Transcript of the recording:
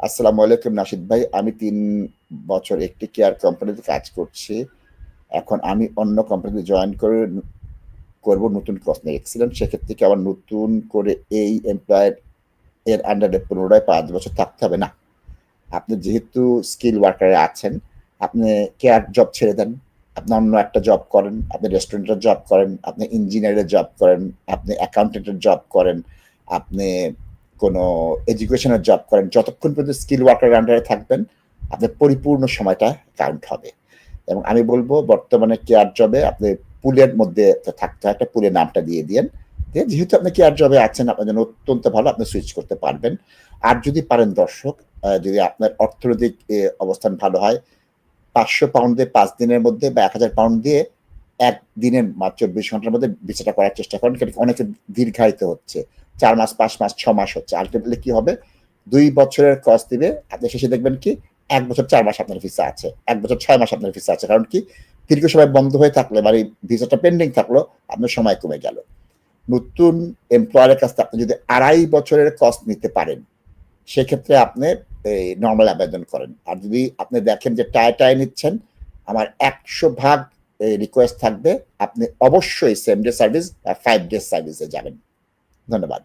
আসসালামু আলাইকুম নাশিদ ভাই। আমি ৩ বছর একটি কেয়ার কোম্পানিতে কাজ করছি। এখন আমি অন্য কোম্পানিতে জয়েন করব নতুন কস্মে এক্সিলেন্ট। সেক্ষেত্রে কি আবার নতুন করে এই এমপ্লয়ের এর আন্ডারে পুনরায় ৫ বছর থাকতে হবে? না। আপনি যেহেতু স্কিল ওয়ার্কারে আছেন, আপনি কেয়ার জব ছেড়ে দেন। আপনি অন্য একটা জব করেন, আপনি রেস্টুরেন্টের জব করেন, আপনি ইঞ্জিনিয়ারের জব করেন, আপনি অ্যাকাউন্টেন্টের জব করেন, আপনি কোনো এডুকেশনের জব করেন। যতক্ষণ পর্যন্ত স্কিল ওয়ার্কারের আন্ডারে থাকবেন, আপনার পরিপূর্ণ সময়টা কাউন্ট হবে। এবং আমি বলব বর্তমানে কেয়ার জবে আপনি পুলের মধ্যে থাকতে হয়, একটা পুলের নামটা দিয়ে দিয়েন। যেহেতু আপনি কেয়ার জবে আছেন, আপনার জন্য অত্যন্ত ভালো, আপনি সুইচ করতে পারবেন। আর যদি পারেন দর্শক, যদি আপনার অর্থনৈতিক অবস্থান ভালো হয়, ৫০০ পাউন্ড দিয়ে ৫ দিনের মধ্যে বা ১,০০০ পাউন্ড দিয়ে ১ দিনের ২৪ ঘন্টার মধ্যে ভিসাটা করার চেষ্টা করেন। কিন্তু অনেকে দীর্ঘায়িত হচ্ছে। ৪ মাস, ৫ মাস, ৬ মাস হচ্ছে। আল্টিমেটলি কি হবে? ২ বছরের ক্রস দিবে। আপনি শেষে দেখবেন কি ১ বছর ৪ মাস আপনার ভিসা আছে। ১ বছর ৬ মাস আপনার ভিসা আছে। কারণ কি? দীর্ঘ সময় বন্ধ হয়ে থাকলে মানে ভিসাটা পেন্ডিং থাকলো, আপনার সময় কমে গেল। নতুন এমপ্লয়ারের কাছ থেকে আপনি যদি ২.৫ বছরের কস্ট নিতে পারেন, সেক্ষেত্রে আপনি এই নরমাল আবেদন করেন। আর যদি আপনি দেখেন যে টায় নিচ্ছেন, আমার ১০০ ভাগ রিকোয়েস্ট থাকবে, আপনি অবশ্যই সেম ডে সার্ভিস বা 5 ডেজ সার্ভিসে যাবেন। ধন্যবাদ।